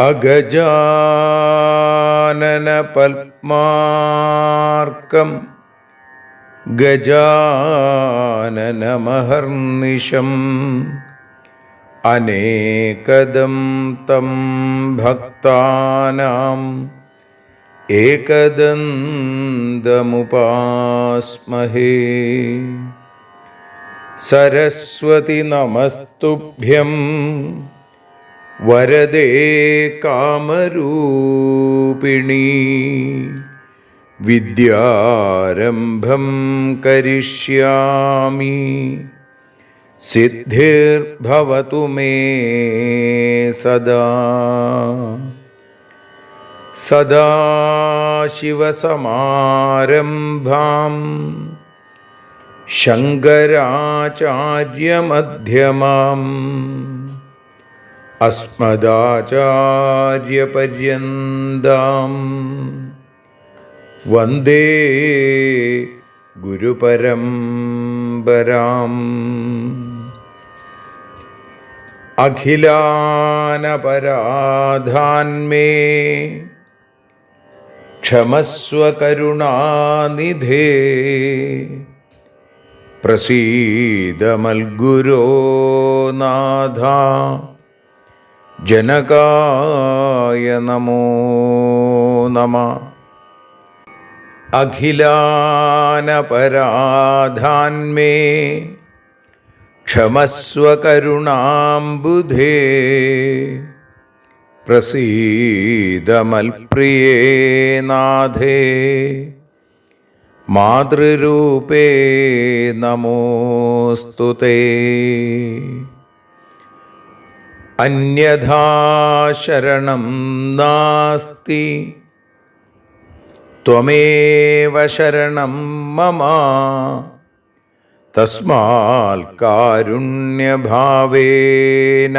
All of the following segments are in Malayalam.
അഗജാനന പത്മാർക്കം ഗജാനനമഹർനിശം അനേകദം തം ഭക്താനാം ഏകദന്തമുപാസ്മഹേ. സരസ്വതി നമസ്തുഭ്യം വരദേ കാമരൂപിണി. വിദ്യാരംഭം കരിഷ്യാമി സിദ്ധിർഭവതു മേ സദാ. സദാശിവസമാരംഭാം ശങ്കരാചാര്യമധ്യമാം അസ്മദാചാര്യപര്യന്താം വന്ദേ ഗുരുപരമ്പരാം. അഖിലാനപരാധാന്മേ ക്ഷമസ്വ കരുണാനിധേ. പ്രസീദ മൽഗുരോ നാഥ ജനകായ നമോ നമഃ. അഖിലാനപരാധാന്മേ ക്ഷമസ്വ കരുണാംബുധേ. പ്രസീദ മൽപ്രിയേ നാഥേ മാതൃരൂപേ നമോസ്തുതേ. അന്യഥാ ശരണം നാസ്തി ത്വമേവ ശരണം മമ. തസ്മാൽ കാരുണ്യഭാവേന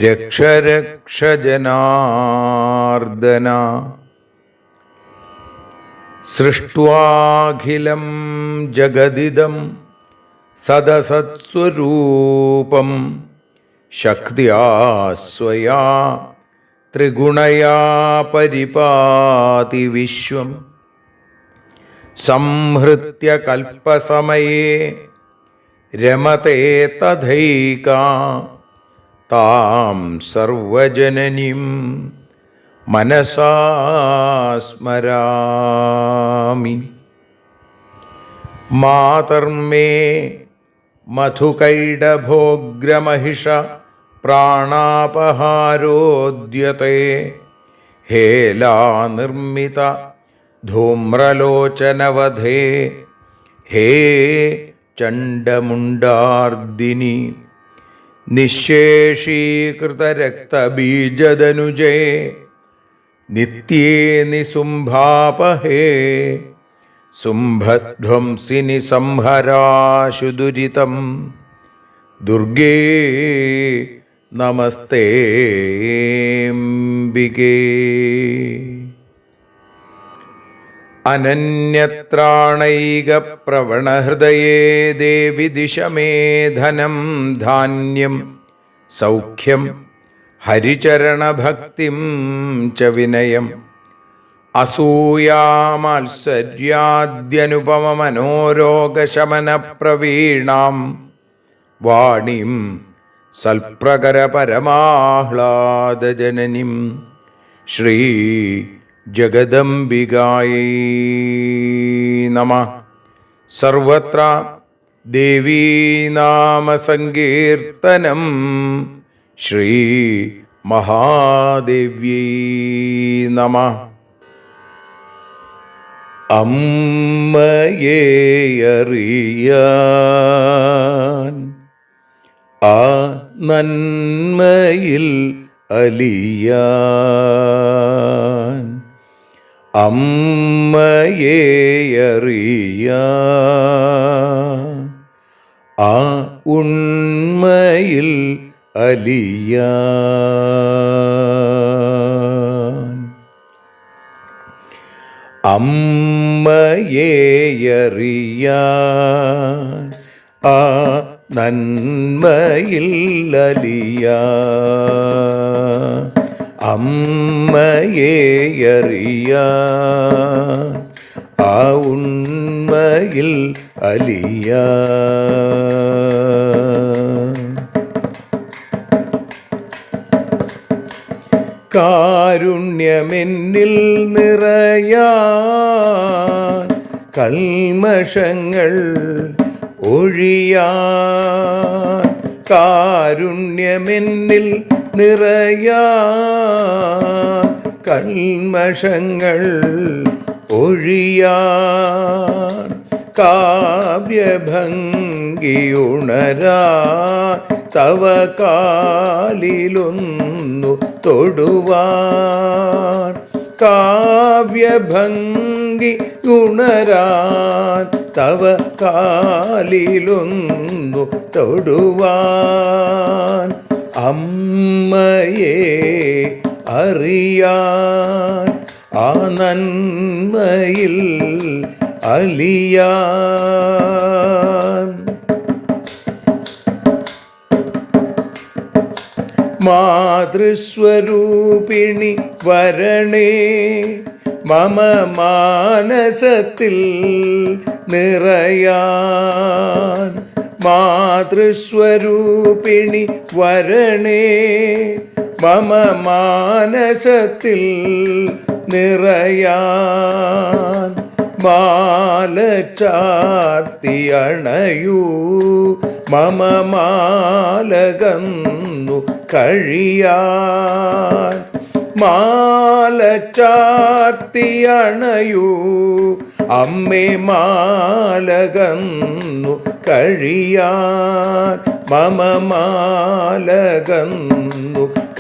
രക്ഷ രക്ഷ ജനാർദ്ദന. സൃഷ്ട്വാഖിലം ജഗദിദം സദസത്സ്വരൂപം ശക്തിയാ സ്വയാ ത്രിഗുണയാ പരിപാതി വിശ്വം. സംഹൃത്യ കൽപ്പസമയേ രമതേ തഥൈകാ താം സർവജനനീം മനസാ സ്മരാമി. മാതർമേ മധുകൈടഭോഗ്രമഹിഷ പ്രാണാപഹാരോദ്യത്തെ. ഹേലാനിർമ്മിത ധൂമ്രലോചനവധേ ഹേ ചണ്ഡമുണ്ഡാർദിനി. നിശേഷീകൃതരക്തബീജദനുജേ നിത്യേ നിസുംഭാപഹേ. സുംഭധ്വംസിനി സംഹരാശു ദുരിതം ദുർഗേ നമസ്തേംബികേ. അനന്യത്രാണൈകപ്രവണഹൃദയേ ദേവി ദിശ മേ ധനം ധാന്യം സൗഖ്യം ഹരിചരണഭക്തിം ച വിനയം. അസൂയാമാത്സര്യാദ്യനുപമമനോരോഗശമനപ്രവീണാം വാണീം സൽപ്രകരപരമാഹ്ലാദജനനീം ശ്രീ ജഗദംബികായൈ നമഃ. സർവത്ര ദേവീനാമസങ്കീർത്തനം ശ്രീ മഹാദേവ്യൈ നമഃ. അമ്മയെ അറിയാൻ ആ നന്മയിൽ അലിയാൻ, അമ്മയെ അറിയാൻ ആ ഉണ്മയിൽ അലിയാൻ, അമ്മയെ അറിയാൻ ആ നന്മയിൽ അലിയാൻ, അമ്മയെ അറിയാൻ ആ ഉണ്മയിൽ അലിയാൻ. കാരുണ്യമെന്നിൽ നിറയാൻ, കൽമഷങ്ങൾ ഒഴിയാൻ, കാരുണ്യമെന്നിൽ നിറയാൻ, കൽമഷങ്ങൾ ഒഴിയാൻ, കാവ്യഭംഗിയുണരാൻ തവ കാലിലൊന്നു തൊടുവാൻ, കാവ്യഭംഗി ഉണരാൻ തവ കാലിലൊന്നു തൊടുവാൻ, അമ്മയെ അറിയാൻ ആ നന്മയിൽ അലിയാൻ. മാതൃസ്വരൂപിണി വരണേ മമ മാനസത്തിൽ നിറയാൻ, മാതൃസ്വരൂപിണി വരണേ മമ മാനസത്തിൽ നിറയാൻ, മാല ചാർത്തി അണയൂ മമ മാലകന്നു കഴിയാൻ, മാല ചാർത്തി അണയൂ അമ്മേ മാലകന്നു കഴിയാൻ, മമ മാലകന്നു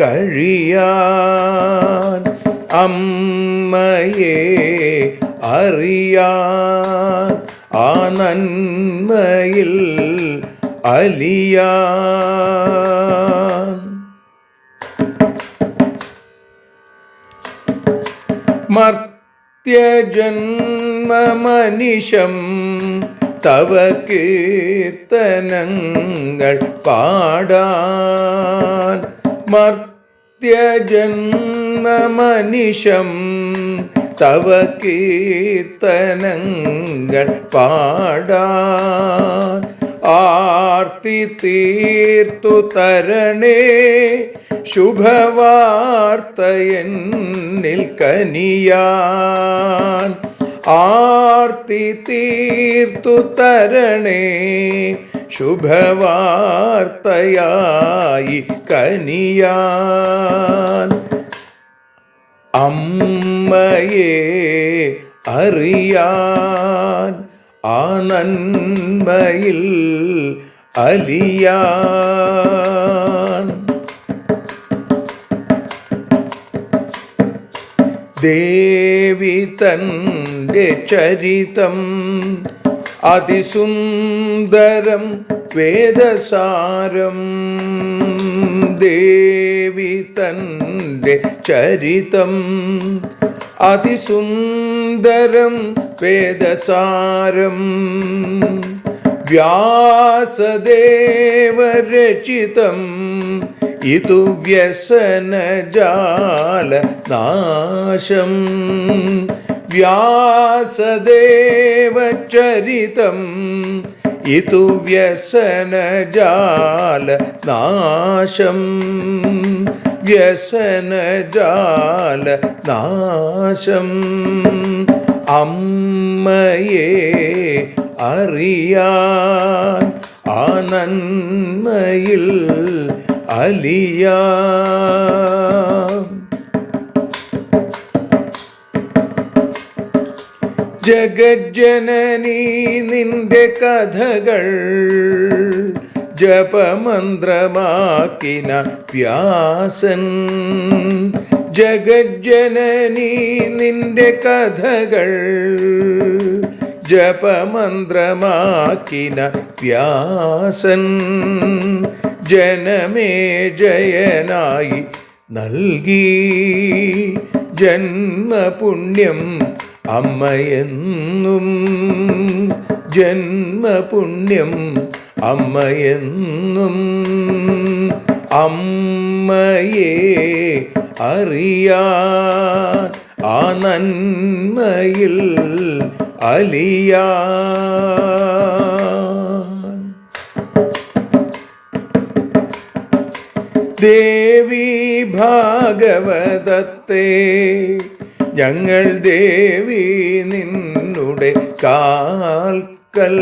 കഴിയാൻ, അമ്മയെ അറിയാൻ ആ നന്മയിൽ അലിയാൻ. മർത്യജന്മമനിശം തവ കീർത്തനങ്ങൾ പാടാൻ, മർത്യജന്മമനിശം തവ കീർത്തനങ്ങൾ പാടാൻ, ആർത്തി തീർത്തു തരണേ ശുഭവാർത്തയെന്നിൽ കനിയാൻ, ആർത്തി തീർത്തു തരണേ ശുഭവാർത്തയായി കനിയാൻ, അമ്മയെ അറിയാൻ ആ നന്മയിൽ അലിയാൻ. ദേവി തൻ്റെ ചരിതം അതിസുന്ദരം വേദസാരം, ദേവി തൻ്റെ ചരിതം അതിസുന്ദരം വേദസാരം, വ്യാസദേവരചിതം ഇതു വ്യസനജാല നാശം, വ്യാസദേവചരിതം ഇതു വ്യസനജാല നാശം, വ്യസനജാല നാശം, അമ്മയെ അറിയാൻ ആ നന്മയിൽ അലിയാൻ. ജഗജ്ജനനീ നിന്റെ കഥകൾ ജപമന്ത്രമാക്കിന വ്യാസൻ. ജഗജ്ജനനീ നിന്റെ കഥകൾ ജപമന്ത്രമാക്കിന വ്യാസൻ. ജനമേ ജയനായി നൽകി ജന്മപുണ്യം അമ്മയെന്നും. ജന്മപുണ്യം അമ്മയെന്നും. അമ്മയെ അറിയാൻ ആ നന്മയിൽ അലിയാൻ. ദേവി ഭാഗവതത്തെ ഞങ്ങൾ ദേവി നിന്നുടെ കാൽക്കൽ.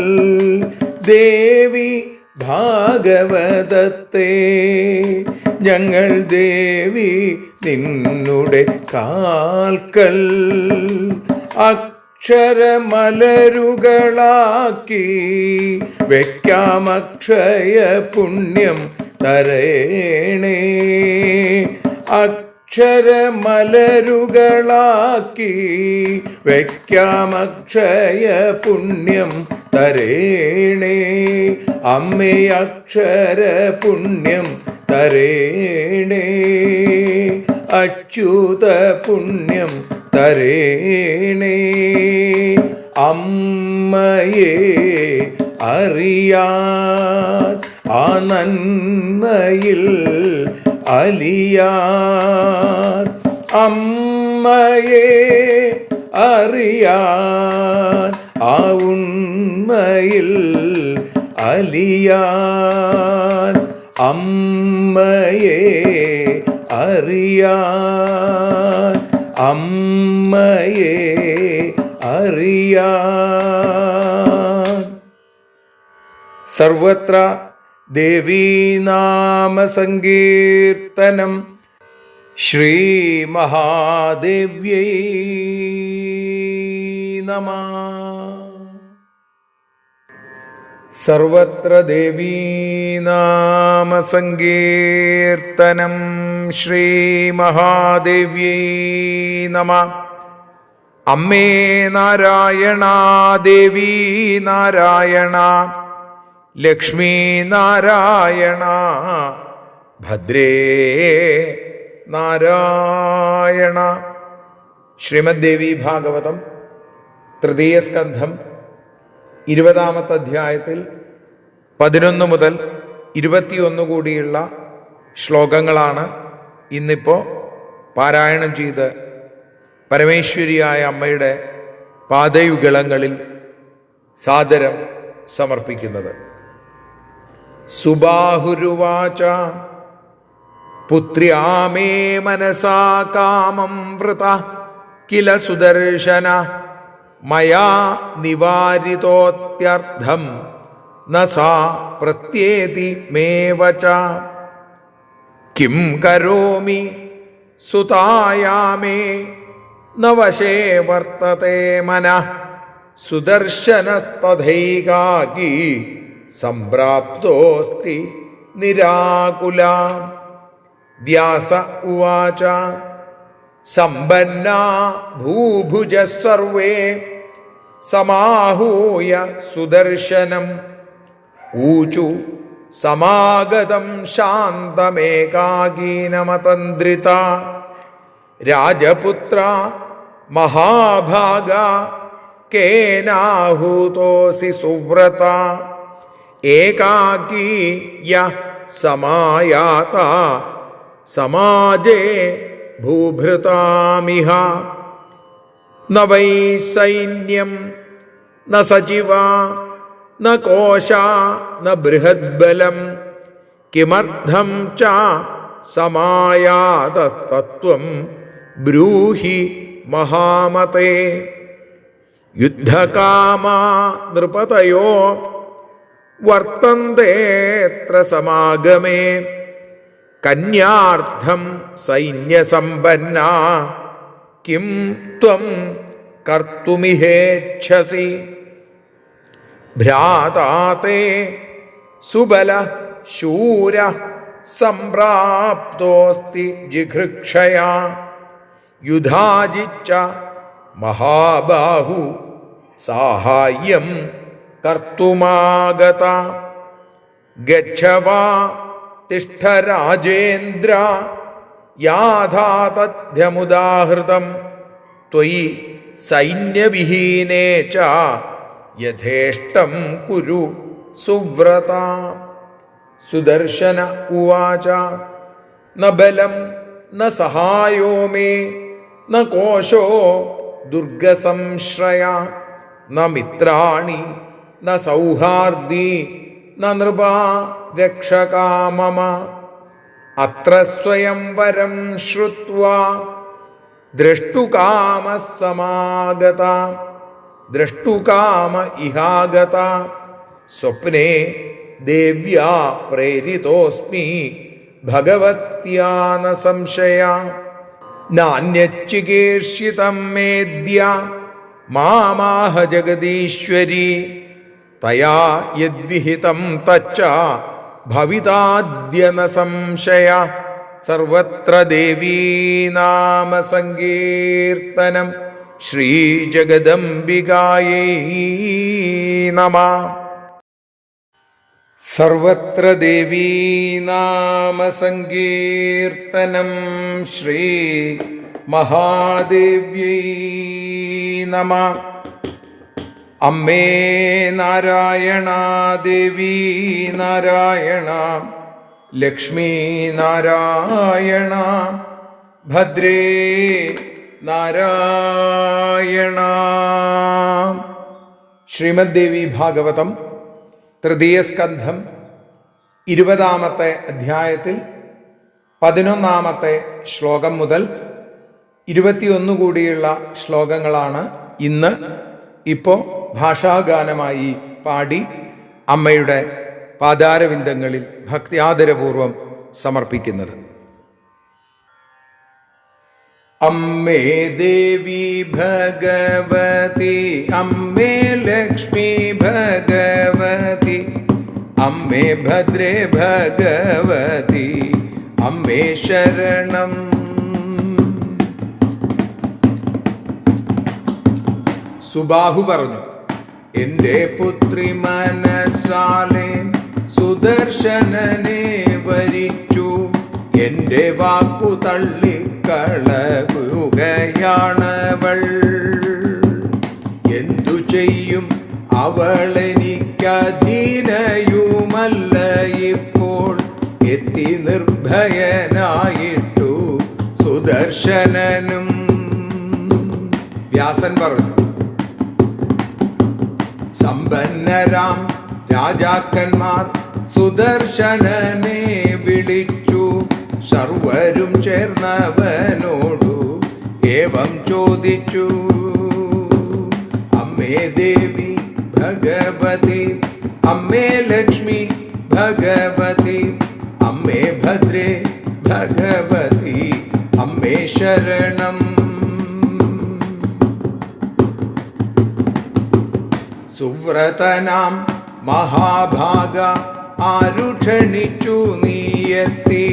ദേവി ഭാഗവതത്തെ ഞങ്ങൾ ദേവി നിന്നുടെ കാൽക്കൽ. അക്ഷരമലരുകളാക്കി വയ്ക്കാം അക്ഷയ പുണ്യം തരേണേ. അക്ഷരമലരുകളാക്കി വയ്ക്കാം അക്ഷയ പുണ്യം തരേണേ. അമ്മേ അക്ഷര പുണ്യം തരേണേ. അച്യുത പുണ്യം തരേണേ. അമ്മയെ അറിയാൻ ആ നന്മയിൽ അലിയാൻ. അമ്മയെ അറിയാൻ ആ ഉണ്മയിൽ അലിയാൻ. അമ്മയെ അറിയാൻ. അമ്മയെ അറിയാൻ. സർവത്ര ദേവീനാമസങ്കീർത്തനം. ശ്രീ മഹാദേവ്യൈ നമഃ. സർവത്ര ദേവീനാമസങ്കീർത്തനം. ശ്രീ മഹാദേവ്യൈ നമഃ. അമ്മേ നാരായണ, ദേവി നാരായണ, ലക്ഷ്മി നാരായണ, ഭദ്രേ നാരായണ. ശ്രീമദ് ദേവി ഭാഗവതം തൃതീയ സ്കന്ധം 20-ാമത്തെ അധ്യായത്തിൽ 11 മുതൽ 21 കൂടിയുള്ള ശ്ലോകങ്ങളാണ് ഇന്നിപ്പോൾ പാരായണം ചെയ്ത് പരമേശ്വരിയായ അമ്മയുടെ പാദയുഗളങ്ങളിൽ സാദരം സമർപ്പിക്കുന്നത്. സുബാഹുരുവാച പുത്ര്യാമേ മനസാ കാമം വൃത കില സുദർശന മയാ നിവാരിതോത്യർത്ഥം ന സാ പ്രത്യേതി മേ വച. കിം കരോമി സുതായാമേ ന വശേ വർത്തതേ മനഃ സുദർശനസ്തഥൈകാകി സംപ്രാപ്തോസ്തി നിരാകുല. വ്യാസ ഉവാച സമ്പന്നാ ഭൂഭുജ സർവേ സമാഹൂയ സുദർശനം ഊചു സമാഗതം ശാന്തമേകാഗീനമതന്ത്രിത. രാജപുത്ര മഹാഭാഗ കേനാഹൂതോസി സുവ്രത ഏകാകീ യഃ സമായാത സമാജേ ഭൂഭൃതാമിഹ. ന വൈ സൈന്യം ന സചിവ ന കോശ ന ബൃഹദ്ബലം കിമർത്ഥം ച സമായാതസ്തത്വം ബ്രൂഹി മഹാമതേ. യുദ്ധകാമാ നൃപതയോ വർത്തന്തേത്ര സമാഗമേ കന്യാർത്ഥം സൈന്യസമ്പന്നാ കിം ത്വം കർത്തുമിഹേച്ഛസി. ഭ്രാതാതേ സുബല ശൂര സംപ്രാപ്തോസ്തി ജിഘൃക്ഷയാ യുധാജിച്ച മഹാബാഹു സാഹായ്യം കർത്തുമാഗത. ഗച്ഛവാ തിഷ്ഠ രാജേന്ദ്ര യാഥാതഥ്യമുദാഹൃതം ത്വയി സൈന്യവിഹീനേ ച യഥേഷ്ടം കുരു സുവ്രത. സുദർശന ഉവാച ന ബലം ന സഹായോ മേ ന കോശോ ദുർഗസംശ്രയ ന മിത്രാണി ന സൗഹാർദ്ദി ന നൃപാ രക്ഷകാ മമ. അത്ര സ്വയംവരം ശ്രുത്വാ ദ്രഷ്ടുകാമഃ സമാഗത. ദ്രഷ്ടുകാമ ഇഹാഗത. സ്വപ്നേ ദേവ്യാ പ്രേരിതോസ്മി ഭഗവത്യാ ന സംശയ. നാന്യച്ചികീർഷിതം മേദ്യ മാമാഹ ജഗദീശ്വരി. തയാ യദ്വിഹിതം തച്ച ഭവിതാദ്യ ന സംശയ. സർവത്ര ദേവീ നാമ സങ്കീർത്തനം. ശ്രീജഗദംബികായൈ നമഃ. സർവത്ര ദേവീ നാമ സങ്കീർത്തനം. ശ്രീ മഹാദേവ്യൈ നമഃ. അമ്മേ നാരായണ, ദേവീ നാരായണ, ലക്ഷ്മീ നാരായണ, ഭദ്രേ നാരായണ. ശ്രീമദ് ദേവി ഭാഗവതം തൃതീയ സ്കന്ധം 20-ാമത്തെ അധ്യായത്തിൽ 11-ാമത്തെ ശ്ലോകം മുതൽ 21 കൂടിയുള്ള ശ്ലോകങ്ങളാണ് ഇന്ന് ഭാഷാഗാനമായി പാടി അമ്മയുടെ പാദാരവിന്ദങ്ങളിൽ ഭക്തിയാദരപൂർവം സമർപ്പിക്കുന്നത്. അമ്മേ ദേവി ഭഗവതി, അമ്മേ ലക്ഷ്മി ഭഗവതി, അമ്മേ ഭദ്രേ ഭഗവതി, അമ്മേ ശരണം. സുബാഹു പറഞ്ഞു, എന്റെ പുത്രി മനസാലെ സുദർശനനെ വരിച്ചു. എന്റെ വാക്കു തള്ളിക്കളയുകയാണവൾ. എന്തു ചെയ്യും അവളെനിക്കധീനയുമല്ല. ഇപ്പോൾ എത്തി നിർഭയനായിട്ടു സുദർശനനും. വ്യാസൻ പറഞ്ഞു, സമ്പന്നരാം രാജാക്കന്മാർ സുദർശനനെ വിളിച്ചു. സർവരും ചേർന്നവനോടു ഏവം ചോദിച്ചു, അമ്മേ ദേവി ഭഗവതി, അമ്മേ ലക്ഷ്മി ഭഗവതി, അമ്മേ ഭദ്രേ ഭഗവതി, അമ്മേ ശരണം. സുവ്രതനാം മഹാഭാഗ ആരുക്ഷണിച്ചു നീയെത്തി.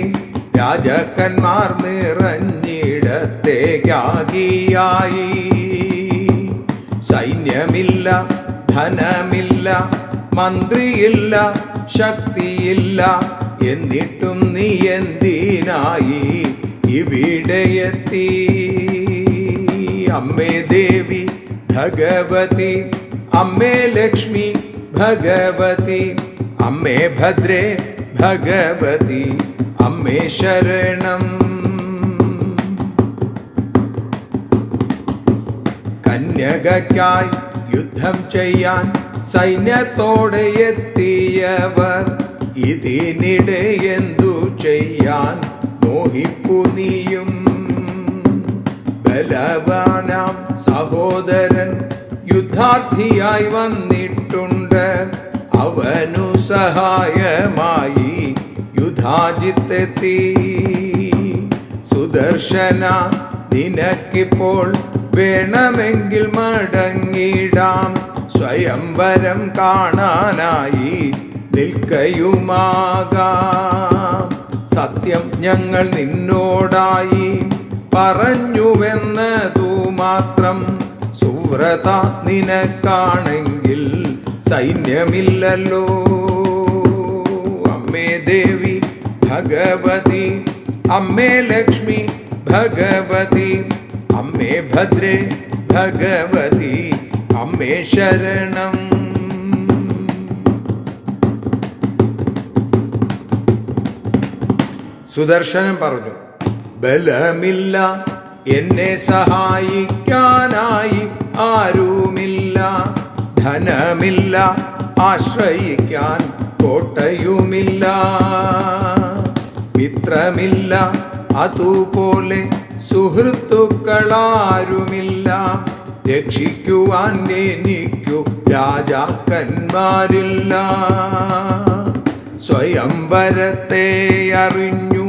രാജാക്കന്മാർ നിറഞ്ഞിടത്തേക്കാകിയായി. സൈന്യമില്ല, ധനമില്ല, മന്ത്രിയില്ല, ശക്തിയില്ല. എന്നിട്ടും നീ എന്തിനായി ഇവിടെയെത്തി? അമ്മേ ദേവി ഭഗവതി, അമ്മേ ലക്ഷ്മി ഭഗവതി, അമ്മേ ഭദ്രേ ഭഗവതി, അമ്മേ ശരണം. കന്യകയ്ക്കായി യുദ്ധം ചെയ്യാൻ സൈന്യത്തോടെ എത്തിയവർ. ഇതിനിടെ എന്തു ചെയ്യാൻ മോഹിപ്പു നീയും? ബലവാനാം സഹോദരൻ യുദ്ധാർത്ഥിയായി വന്നിട്ടുണ്ട്. അവനു സഹായമായി യുധാജിത്തെത്തി. സുദർശന, നിനക്കിപ്പോൾ വേണമെങ്കിൽ മടങ്ങിടാം, സ്വയംവരം കാണാനായി നിൽക്കയുമാകാം. സത്യം ഞങ്ങൾ നിന്നോടായി പറഞ്ഞുവെന്നതു മാത്രം, സുവ്രത നിനക്കാണെങ്കിൽ സൈന്യമില്ലല്ലോ. അമ്മേ ദേവി ഭഗവതി, അമ്മേ ലക്ഷ്മി ഭഗവതി, അമ്മേ ഭദ്രേ ഭഗവതി, അമ്മേ ശരണം. സുദർശനം പറഞ്ഞു, ബലമില്ല എന്നെ സഹായിക്കാനായി ആരുമില്ല, ധനമില്ല ആശ്രയിക്കാൻ കോട്ടയുമില്ല, മിത്രമില്ല അതുപോലെ സുഹൃത്തുക്കളാരുമില്ല, രക്ഷിക്കുവാൻ എനിക്കു രാജാക്കന്മാരില്ല. സ്വയംവരത്തെ അറിഞ്ഞു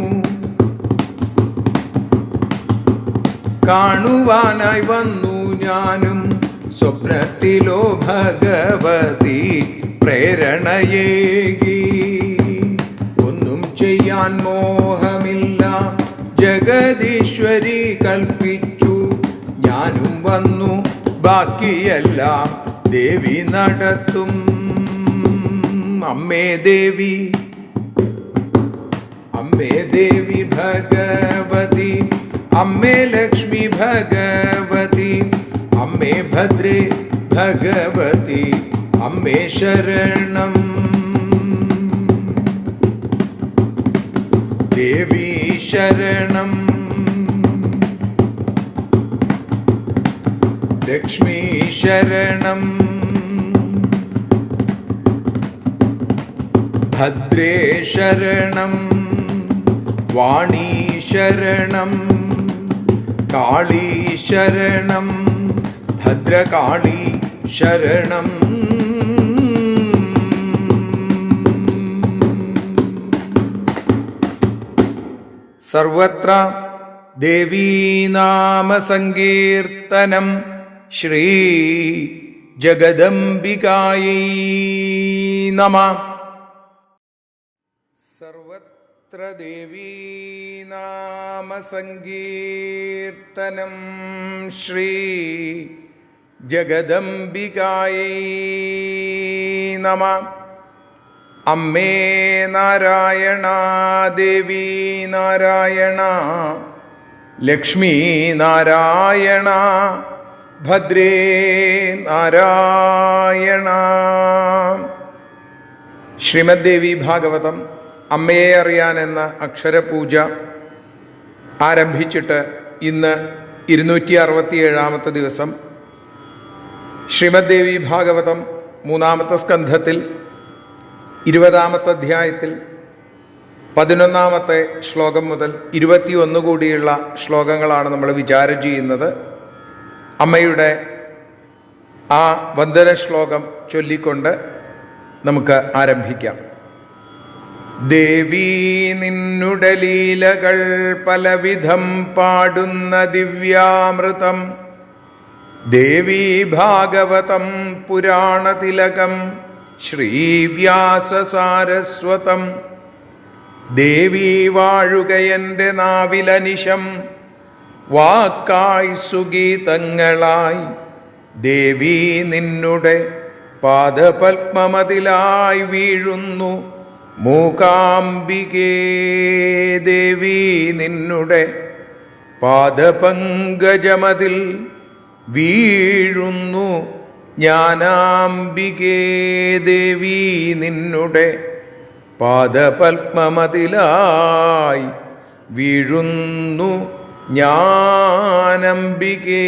കാണുവാനായി വന്നു ഞാനും, സ്വപ്നത്തിലോ ഭഗവതി പ്രേരണയേകി. ഒന്നും ചെയ്യാൻ മോഹമില്ല, ജഗദീശ്വരി കൽപ്പിച്ചു, ഞാനും വന്നു ബാക്കിയെല്ലാം ദേവി നടത്തും. അമ്മേ ദേവി, അമ്മേ ദേവി ഭഗവതി, അമ്മേ ലക്ഷ്മി ഭഗവതി, അമ്മേ ഭദ്രേ ഭഗവതി, അമ്മേ ശരണം. ദേവി ശരണം, ലക്ഷ്മി ശരണം, ഭദ്രേ ശരണം, വാണി ശരണം, കാളി ശരണം, ഭദ്രകാളി ശരണം. സർവത്ര ദേവീനാമസങ്കീർത്തനം. ശ്രീ ജഗദംബികായൈ നമഃ. സർവത്ര ദേവീനാമസങ്കീർത്തനം. ശ്രീ ജഗദംബികായൈ നമഃ. അമ്മേ നാരായണ, ദേവി നാരായണ, ലക്ഷ്മി നാരായണ, ഭദ്രേ നാരായണ. ശ്രീമദ് ദേവി ഭാഗവതം അമ്മയെ അറിയാൻ എന്ന അക്ഷരപൂജ ആരംഭിച്ചിട്ട് ഇന്ന് 267 ദിവസം. ശ്രീമദ് ദേവി ഭാഗവതം 3-ാമത്തെ സ്കന്ധത്തിൽ 20-ാമത്തെ അധ്യായത്തിൽ 11-ാമത്തെ ശ്ലോകം മുതൽ 21 കൂടിയുള്ള ശ്ലോകങ്ങളാണ് നമ്മൾ വിചാരം ചെയ്യുന്നത്. അമ്മയുടെ ആ വന്ദന ശ്ലോകം ചൊല്ലിക്കൊണ്ട് നമുക്ക് ആരംഭിക്കാം. ദേവീ നിന്നുടെ ലീലകൾ പലവിധം പാടുന്ന ദിവ്യാമൃതം, ദേവീ ഭാഗവതം പുരാണതിലകം ശ്രീവ്യാസസാരസ്വതം. ദേവീ വാഴുകയൻ്റെ നാവിലനിശം, വാക്കായി സുഗീതങ്ങളായി. ദേവീ നിന്നുടെ പാദപത്മമതിലായി വീഴുന്നു മൂകാംബികേ. ദേവീ നിന്നുടെ പാദപങ്കജമതിൽ വീഴുന്നു ജ്ഞാനാംബികേ. ദേവീ നിന്നുടെ പാദപത്മമതിലായി വീഴുന്നു ജ്ഞാനംബികേ.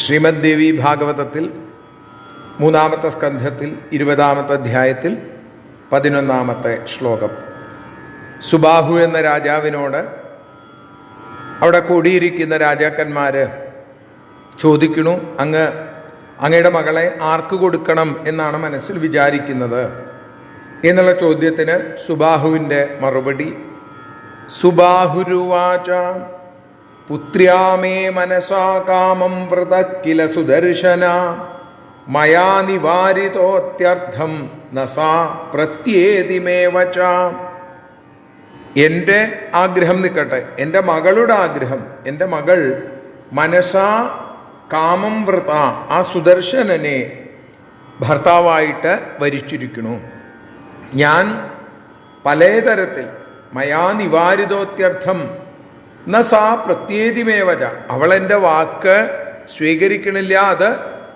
ശ്രീമദ് ദേവി ഭാഗവതത്തിൽ 3-ാമത്തെ സ്കന്ധത്തിൽ 20-ാമത്തെ അധ്യായത്തിൽ 11-ാമത്തെ ശ്ലോകം. സുബാഹു എന്ന രാജാവിനോട് അവിടെ കൂടിയിരിക്കുന്ന രാജാക്കന്മാര് ചോദിക്കണു, അങ്ങയുടെ മകളെ ആർക്ക് കൊടുക്കണം എന്നാണ് മനസ്സിൽ വിചാരിക്കുന്നത് എന്നുള്ള ചോദ്യത്തിന് സുബാഹുവിൻ്റെ മറുപടി, സുബാഹുരുവാച പുത്ര്യാമേ മനസാ കാമം വ്രത കില സുദർശന മയാ നിവാരിതോത്യർത്ഥം നസാ പ്രത്യേതിമേവ ച. എൻ്റെ ആഗ്രഹം നിൽക്കട്ടെ, എൻ്റെ മകളുടെ ആഗ്രഹം. എൻ്റെ മകൾ മനസാ കാമം വ്രത, ആ സുദർശനനെ ഭർത്താവായിട്ട് വരിച്ചിരിക്കുന്നു. ഞാൻ പലതരത്തിൽ മയാ നിവാരിതോത്യർത്ഥം ന സാ പ്രത്യേതിമേവച, അവളെൻ്റെ വാക്ക് സ്വീകരിക്കണില്ല, അത്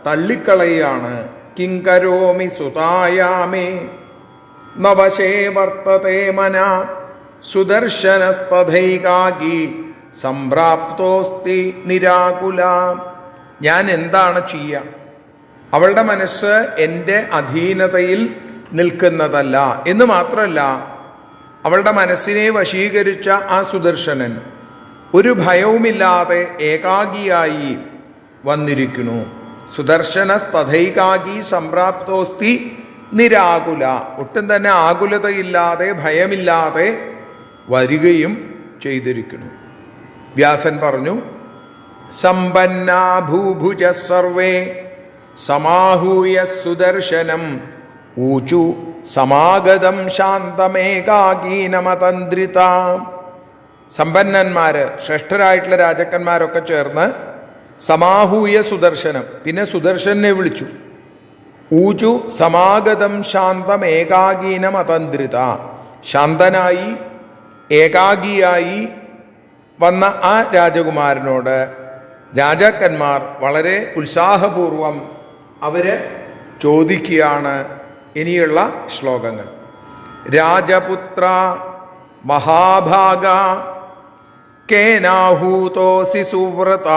തള്ളിക്കളയാണ്. കിങ്കരോമി സുതായാമേ നവശേ വർത്തതേ മന സുദർശനസ്തഥൈകാകി സംപ്രാപ്തോസ്തി നിരാകുല. ഞാൻ എന്താണ് ചെയ്യുക? അവളുടെ മനസ്സ് എൻ്റെ അധീനതയിൽ നിൽക്കുന്നതല്ല എന്ന് മാത്രമല്ല, അവളുടെ മനസ്സിനെ വശീകരിച്ച ആ സുദർശനൻ ഒരു ഭയവുമില്ലാതെ ഏകാഗിയായി വന്നിരിക്കുന്നു. സുദർശന തഥൈകാഗി സംപ്രാപ്തോസ്തി നിരാകുല, ഒട്ടും തന്നെ ആകുലതയില്ലാതെ ഭയമില്ലാതെ വരികയും ചെയ്തിരിക്കുന്നു. വ്യാസൻ പറഞ്ഞു, സമ്പന്നാ ഭൂഭുജ സർവേ സമാഹൂയ സുദർശനം ഊചു സമാഗതം ശാന്തമേകാഗീനമതന്ത്രിത. സമ്പന്നന്മാര്, ശ്രേഷ്ഠരായിട്ടുള്ള രാജാക്കന്മാരൊക്കെ ചേർന്ന് സമാഹൂയ സുദർശനം, പിന്നെ സുദർശനെ വിളിച്ചു. ഊചു സമാഗതം ശാന്തം ഏകാഗീനമതന്ത്രിത, ശാന്തനായി ഏകാഗിയായി വന്ന ആ രാജകുമാരനോട് രാജാക്കന്മാർ വളരെ ഉത്സാഹപൂർവം അവര് ചോദിക്കുകയാണ് ഇനിയുള്ള ശ്ലോകങ്ങൾ. രാജപുത്ര മഹാഭാഗ കേനാഹൂതോസി സുവ്രത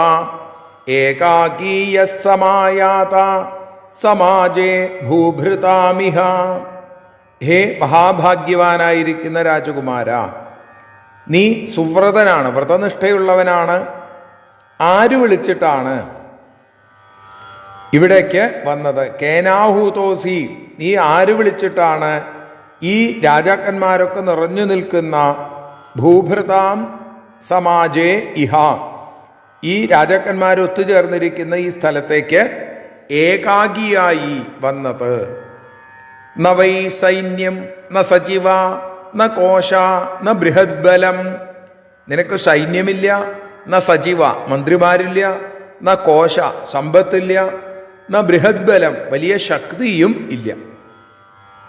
ഏകാകീയ സമായാത സമാജേ ഭൂഭൃതാമിഹ. ഹേ മഹാഭാഗ്യവാനായിരിക്കുന്ന രാജകുമാര, നീ സുവ്രതനാണ്, വ്രതനിഷ്ഠയുള്ളവനാണ്. ആര് വിളിച്ചിട്ടാണ് ഇവിടേക്ക് വന്നത്? കേനാഹൂതോസി, നീ ആര് വിളിച്ചിട്ടാണ് ഈ രാജാക്കന്മാരൊക്കെ നിറഞ്ഞു നിൽക്കുന്ന ഭൂഭൃതാം സമാജേ ഇഹ, ഈ രാജാക്കന്മാർ ഒത്തുചേർന്നിരിക്കുന്ന ഈ സ്ഥലത്തേക്ക് ഏകാഗിയായി വന്നത്? ന വൈ സൈന്യം ന സചിവ ന കോശ ന ബൃഹദ്ബലം. നിനക്ക് സൈന്യമില്ല, ന സചിവ മന്ത്രിമാരില്ല, ന കോശ സമ്പത്തില്ല, ന ബൃഹദ്ബലം വലിയ ശക്തിയും ഇല്ല.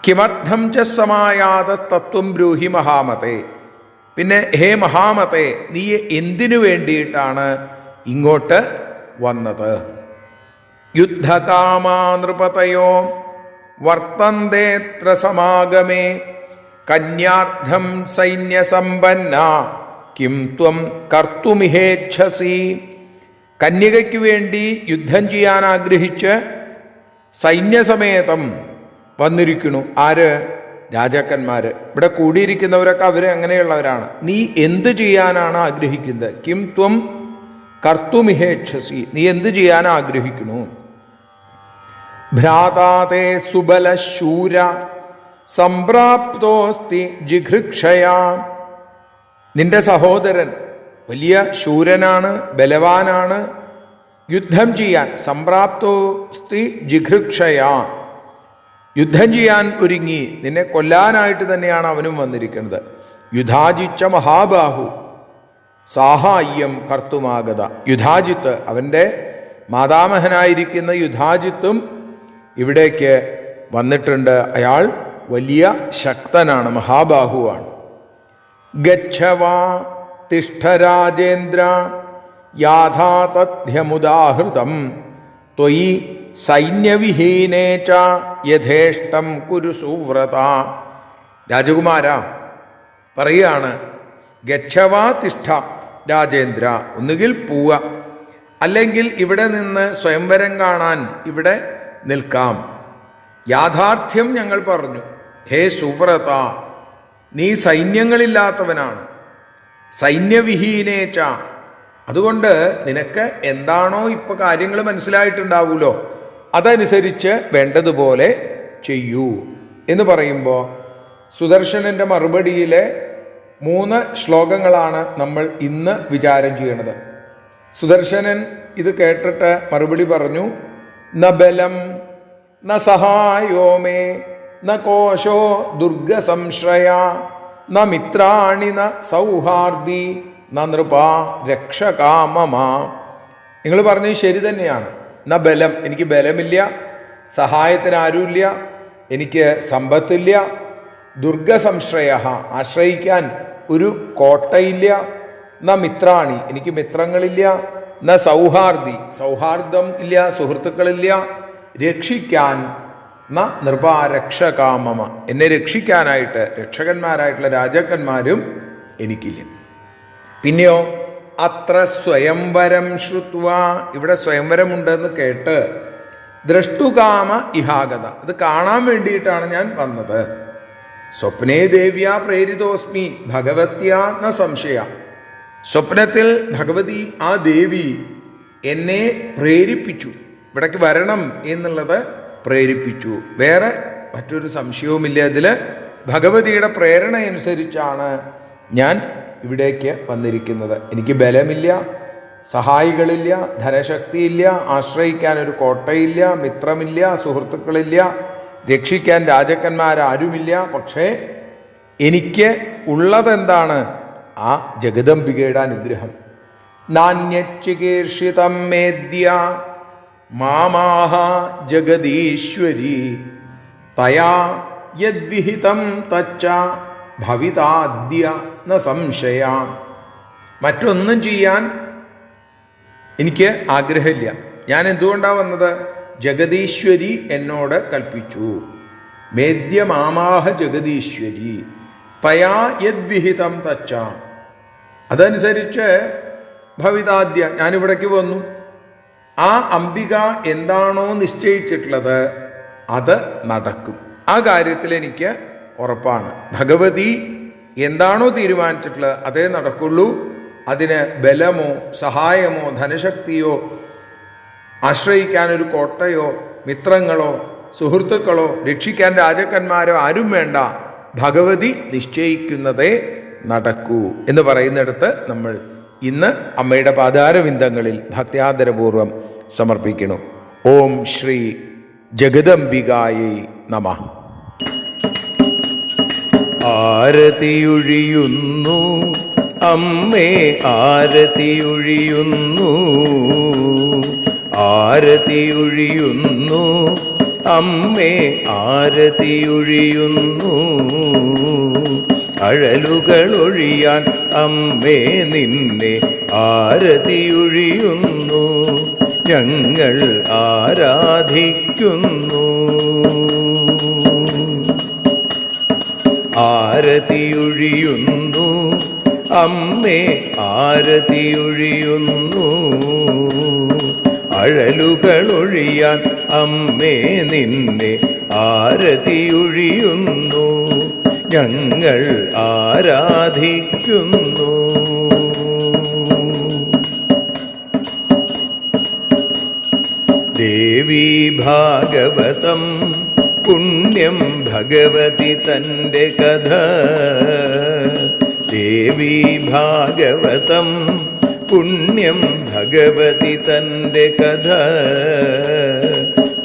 കിമർത്ഥം ച സമായാത തത്വം ബ്രൂഹി മഹാമതേ. പിന്നെ ഹേ മഹാമതേ, നീ എന്തിനു വേണ്ടിയിട്ടാണ് ഇങ്ങോട്ട് വന്നത്? യുദ്ധകാമാ നൃപതയോ വർത്തന്തേത്ര സമാഗമേ കന്യാർത്ഥം സൈന്യസമ്പന്ന കിം ത്വം കർത്തുമിഹേച്ഛസി. കന്യകയ്ക്ക് വേണ്ടി യുദ്ധം ചെയ്യാൻ ആഗ്രഹിച്ച് സൈന്യസമേതം വന്നിരിക്കുന്നു. ആര്? രാജാക്കന്മാര്. ഇവിടെ കൂടിയിരിക്കുന്നവരൊക്കെ അവര് അങ്ങനെയുള്ളവരാണ്. നീ എന്ത് ചെയ്യാനാണ് ആഗ്രഹിക്കുന്നത്? കിം ത്വം കർത്തുമിഹേച്ഛസി, നീ എന്ത് ചെയ്യാൻ ആഗ്രഹിക്കുന്നു? ഭ്രാതാതേ സുബലശൂര സംപ്രാപ്തോസ്തി ജിഘൃക്ഷയാ. നിന്റെ സഹോദരൻ വലിയ ശൂരനാണ്, ബലവാനാണ്, യുദ്ധം ചെയ്യാൻ. സംപ്രാപ്തോസ്തി ജിഘൃക്ഷയാ, യുദ്ധം ചെയ്യാൻ ഒരുങ്ങി, നിന്നെ കൊല്ലാനായിട്ട് തന്നെയാണ് അവനും വന്നിരിക്കുന്നത്. യുധാജിച്ച മഹാബാഹു സാഹായ്യം കർത്തുമാഗത. യുധാജിത്ത്, അവൻ്റെ മാതാമഹനായിരിക്കുന്ന യുധാജിത്തും ഇവിടേക്ക് വന്നിട്ടുണ്ട്. അയാൾ വലിയ ശക്തനാണ്, മഹാബാഹുവാണ്. ഗച്ഛവാ തിഷ്ഠരാജേന്ദ്ര യാഥാ തഥ്യമുദാഹൃതം ത്വയി സൈന്യവിഹീനേ ച യഥേഷ്ടം കുരു സുവ്രത. രാജകുമാര പറയുകയാണ്, ഗച്ഛവാ തിഷ്ഠ രാജേന്ദ്ര, ഒന്നുകിൽ പോവുക, അല്ലെങ്കിൽ ഇവിടെ നിന്ന് സ്വയംവരം കാണാൻ ഇവിടെ നിൽക്കാം. യാഥാർത്ഥ്യം ഞങ്ങൾ പറഞ്ഞു. ഹേ സുവ്രത, നീ സൈന്യങ്ങളില്ലാത്തവനാണ്, സൈന്യവിഹീനേച്ച. അതുകൊണ്ട് നിനക്ക് എന്താണോ ഇപ്പൊ കാര്യങ്ങൾ മനസ്സിലായിട്ടുണ്ടാവൂലോ, അതനുസരിച്ച് വേണ്ടതുപോലെ ചെയ്യൂ എന്ന് പറയുമ്പോൾ സുദർശനന്റെ മറുപടിയിലെ 3 ശ്ലോകങ്ങളാണ് നമ്മൾ ഇന്ന് വിചാരം ചെയ്യണത്. സുദർശനൻ ഇത് കേട്ടിട്ട് മറുപടി പറഞ്ഞു, ന ബലം ന സഹായോ മേ ന കോശോ ദുർഗസംശ്രയ ന മിത്രാണി ന സൗഹാർദി ന നൃപ രക്ഷകാമമ. നിങ്ങൾ പറഞ്ഞത് ശരി തന്നെയാണ്. ന ബലം, എനിക്ക് ബലമില്ല, സഹായത്തിന് ആരുമില്ല, എനിക്ക് സമ്പത്തില്ല, ദുർഗസംശ്രയ ആശ്രയിക്കാൻ ഒരു കോട്ടയില്ല, ന മിത്രാണി എനിക്ക് മിത്രങ്ങളില്ല, ന സൗഹാർദി സൗഹാർദ്ദം ഇല്ല, സുഹൃത്തുക്കളില്ല, രക്ഷിക്കാൻ ന നൃപാരക്ഷകാമമ എന്നെ രക്ഷിക്കാനായിട്ട് രക്ഷകന്മാരായിട്ടുള്ള രാജാക്കന്മാരും എനിക്കില്ല. പിന്നെയോ അത്ര സ്വയംവരം ശ്രുത്വ, ഇവിടെ സ്വയംവരമുണ്ടെന്ന് കേട്ട് ദ്രഷ്ടുകാമ ഇഹാഗത, ഇത് കാണാൻ വേണ്ടിയിട്ടാണ് ഞാൻ വന്നത്. സ്വപ്നേ ദേവ്യാ പ്രേരിതോസ്മി ഭഗവത്യാ ന സംശയ, സ്വപ്നത്തിൽ ഭഗവതി ആ ദേവി എന്നെ പ്രേരിപ്പിച്ചു, ഇവിടേക്ക് വരണം എന്നുള്ളത് പ്രേരിപ്പിച്ചു. വേറെ മറ്റൊരു സംശയവുമില്ല. അതിൽ ഭഗവതിയുടെ പ്രേരണ അനുസരിച്ചാണ് ഞാൻ ഇവിടേക്ക് വന്നിരിക്കുന്നത്. എനിക്ക് ബലമില്ല, സഹായികളില്ല, ധനശക്തിയില്ല, ആശ്രയിക്കാൻ ഒരു കോട്ടയില്ല, മിത്രമില്ല, സുഹൃത്തുക്കളില്ല, രക്ഷിക്കാൻ രാജാക്കന്മാരാരുമില്ല. പക്ഷേ എനിക്ക് ഉള്ളതെന്താണ്? ആ ജഗദംബികയുടെ അനുഗ്രഹം. നാന്യച്ചികീർഷിതം മേദ്യ മാമാഹ ജഗദീശ്വരി തയാ യദ്വിഹിതം തച്ച ഭവിതാദ്യ ന സംശയ. മറ്റൊന്നും ചെയ്യാൻ എനിക്ക് ആഗ്രഹമില്ല. ഞാൻ എന്തുകൊണ്ടാണ് വന്നത്? ജഗദീശ്വരി എന്നോട് കൽപ്പിച്ചു. മേദ്യമാമാഹ ജഗദീശ്വരി തയാ യദ്വിഹിതം തച്ച, അതനുസരിച്ച് ഭവിതാദ്യ ഞാനിവിടേക്ക് വന്നു. ആ അംബിക എന്താണോ നിശ്ചയിച്ചിട്ടുള്ളത് അത് നടക്കും. ആ കാര്യത്തിൽ എനിക്ക് ഉറപ്പാണ്. ഭഗവതി എന്താണോ തീരുമാനിച്ചിട്ടുള്ളത് അതേ നടക്കുള്ളൂ. അതിന് ബലമോ സഹായമോ ധനശക്തിയോ ആശ്രയിക്കാനൊരു കോട്ടയോ മിത്രങ്ങളോ സുഹൃത്തുക്കളോ രക്ഷിക്കാൻ രാജാക്കന്മാരോ ആരും വേണ്ട. ഭഗവതി നിശ്ചയിക്കുന്നതേ നടക്കൂ എന്ന് പറയുന്നിടത്ത് നമ്മൾ ഇന്ന് അമ്മയുടെ പാതാരവിന്ദങ്ങളിൽ ഭക്ത്യാദരപൂർവം സമർപ്പിക്കുന്നു. ഓം ശ്രീ ജഗദംബികായൈ നമഃ. ആരതിയൊഴിയുന്നു അമ്മേ ആരതിയൊഴിയുന്നു, ആരതിയൊഴിയുന്നു അമ്മേ ആരതിയൊഴിയുന്നു. അഴലുകളൊഴിയാൻ അമ്മേ നിന്നെ ആരതിയൊഴിയുന്നു, ഞങ്ങൾ ആരാധിക്കുന്നു. ആരതിയൊഴിയുന്നു അമ്മേ ആരതിയൊഴിയുന്നു, അഴലുകളൊഴിയാൻ അമ്മേ നിന്നെ ആരതിയൊഴിയുന്നു, ഞങ്ങൾ ആരാധിക്കുന്നു. ദേവീ ഭാഗവതം പുണ്യം ഭഗവതി തൻ്റെ കഥ, ദേവീ ഭാഗവതം പുണ്യം ഭഗവതി തൻ്റെ കഥ.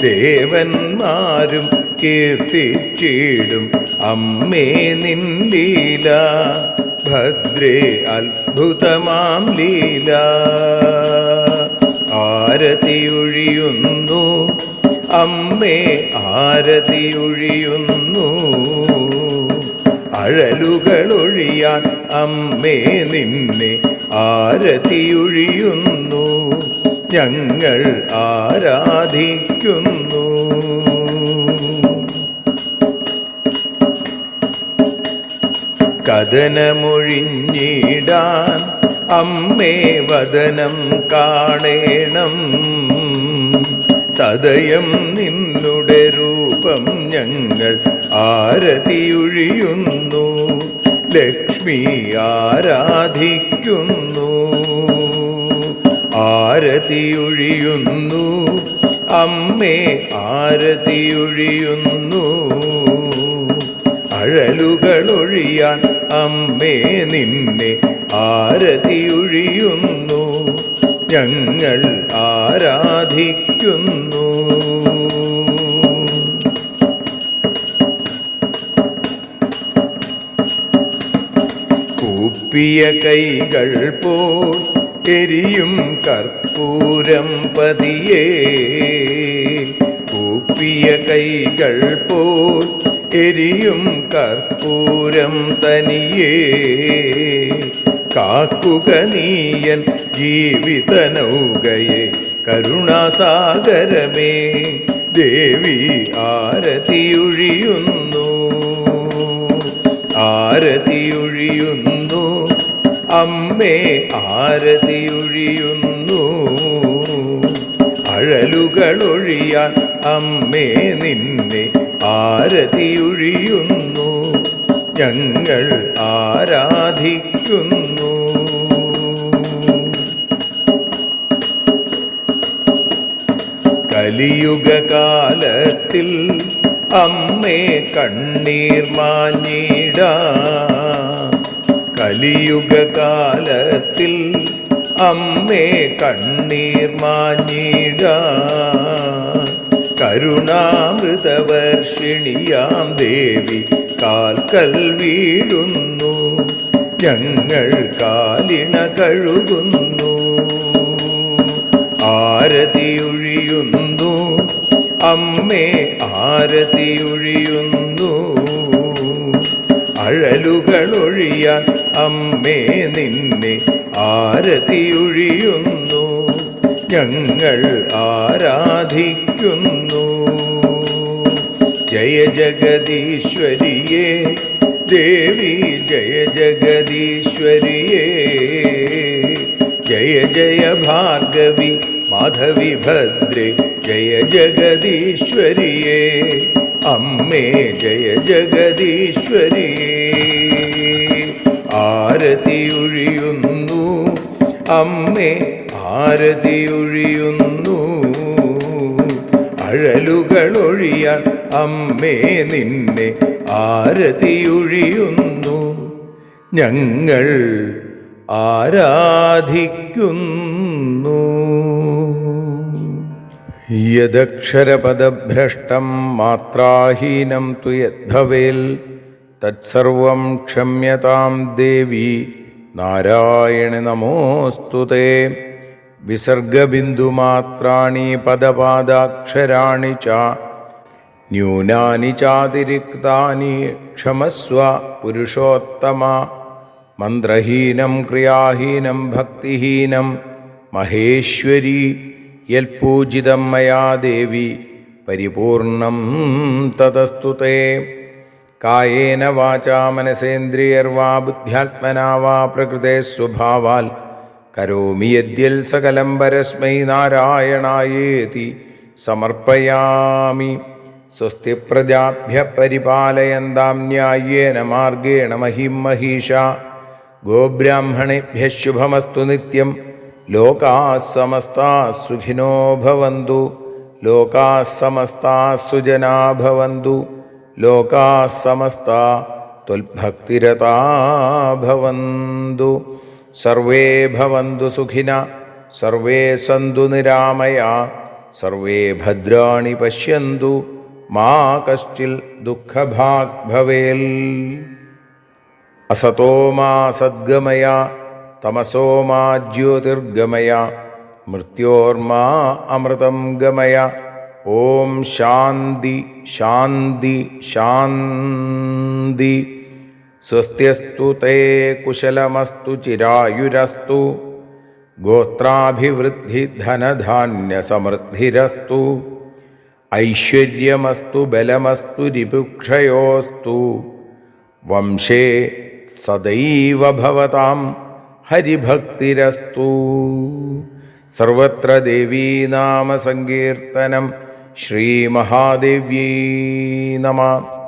ദേവന്മാരും കീർത്തിച്ചിടും അമ്മേ നിൻ ലീല, ഭദ്രേ അത്ഭുതമാം ലീല. ആരതിയൊഴിയുന്നു അമ്മേ ആരതിയൊഴിയുന്നു, അഴലുകളൊഴിയാൻ അമ്മേ നിന്നെ ആരതിയൊഴിയുന്നു, ഞങ്ങൾ ആരാധിക്കുന്നു. കഥനമൊഴിഞ്ഞിടാൻ അമ്മേ വദനം കാണേണം, സദയം നിന്നുടെ രൂപം ഞങ്ങൾ ആരതിയൊഴിയുന്നു, ലക്ഷ്മി ആരാധിക്കുന്നു. ആരതിയൊഴിയുന്നു അമ്മേ ആരതിയൊഴിയുന്നു, അഴലുകളൊഴിയാൻ അമ്മേ നിന്നെ ആരതിയൊഴിയുന്നു, ഞങ്ങൾ ആരാധിക്കുന്നു. കൂപ്പിയ കൈകൾ പോൽ എരിയും കർപ്പൂരം പതിയേ, കൂപ്പിയ കൈകൾ പോൽ എരിയും കർപ്പൂരം തനിയേ, കാക്കുക നീയൻ ജീവിത നൗകയെ കരുണാസാഗരമേ. ദേവി ആരതിയൊഴിയുന്നു, ആരതിയൊഴിയുന്നു, അമ്മേ ആരതിയൊഴിയുന്നു. അഴലുകളൊഴിയാൻ അമ്മേ നിന്നെ ആരതിയൊഴിയുന്നു. ഞങ്ങൾ ആരാധിക്കുന്നു. കലിയുഗകാലത്തിൽ അമ്മേ കണ്ണീർ മാഞ്ഞിടാം, കലിയുഗകാലത്തിൽ അമ്മേ കണ്ണീർ മാഞ്ഞിടാം. കരുണാമൃതവർഷിണിയാം ദേവി കാൽക്കൽ വീഴുന്നു. ഞങ്ങൾ കാലിണ കഴുകുന്നു. ആരതിയൊഴിയുന്നു അമ്മേ ആരതിയൊഴിയുന്നു. അഴലുകളൊഴിയാൻ അമ്മേ നിന്നെ ആരതിയൊഴിയുന്നു. ഞങ്ങൾ ആരാധിക്കുന്നു. ജയ ജഗദീശ്വരിയേ ദേവി, ജയ ജഗദീശ്വരിയേ. ജയ ജയ ഭാർഗവി മാധവി ഭദ്രേ, ജയ ജഗദീശ്വരിയേ. അമ്മേ ജയ ജഗദീശ്വരിയേ. ആരതിയൊഴിയുന്നു അമ്മേ ആരതിയൊഴിയുന്നു. അഴലുകളൊഴിയാൻ അമ്മേ നിന്നെ ആരതിയൊഴിയുന്നു. ഞങ്ങൾ ആരാധിക്കുന്നു. യദക്ഷരപദഭ്രഷ്ടം മാത്രാഹീനം തു യദ്ഭവേൽ തത്സർവം ക്ഷമ്യതാം ദേവി നാരായണ നമോസ്തുതേ. വിസർഗബിന്ദുമാത്രാണി പദപാദാക്ഷരാണി ച ന്യൂനാനി ചാതിരിക്താനി ക്ഷമസ്വ പുരുഷോത്തമ. മന്ത്രഹീനം ക്രിയാഹീനം ഭക്തിഹീനം മഹേശ്വരി യൽപൂജിതം മയാ ദേവി പരിപൂർണം തതസ്തുതേ. കായേന വാചാ മനസേന്ദ്രിയർവാ ബുദ്ധ്യാത്മനാ വാ പ്രകൃതേ സ്വഭാവാൽ കരോമി യദ്യൽ സകലം പരസ്മൈ നാരായണായേതി സമർപ്പയാമി. സ്വസ്തി പ്രജാഭ്യ പരിപാലയന്താം ന്യായേന മാർഗേണ മഹിം മഹീഷാ. ഗോബ്രാഹ്മണേഭ്യഃ ശുഭമസ്തു നിത്യം. ലോകാഃ സമസ്താഃ സുഖിനോ ഭവന്തു. ലോകാഃ സമസ്താഃ സുജനാഃ ഭവന്തു. ലോകാഃ സമസ്താഃ ത്വൽഭക്തിരതാ ഭവന്തു. സർവേ ഭവന്തു സുഖിനഃ, സർവേ സന്തു നിരാമയാഃ, സർവേ ഭദ്രാണി പശ്യന്തു, മാ കശ്ചിൽ ദുഃഖഭാഗ് ഭവേൽ. അസതോ മാ സദ്ഗമയ, തമസോ മാ ജ്യോതിർഗമയ, മൃത്യോർമാ അമൃതം ഗമയ. ഓം ശാന്തി ശാന്തി ശാന്തി. സ്വസ്ത്യസ്തു തേ കുശലമസ്തു ചിരായുരസ്തു. ഗോത്രാഭിവൃദ്ധി ധനധാന്യസമൃദ്ധിരസ്തു. ഐശ്വര്യമസ്തു ബലമസ്തു രിപുക്ഷയോസ്തു. വംശേ സദൈവ ഭവതാം ഹരിഭക്തിരസ്തു. സർവത്ര ദേവീനാമസങ്കീർത്തനം. ശ്രീമഹാദേവ്യൈ നമഃ.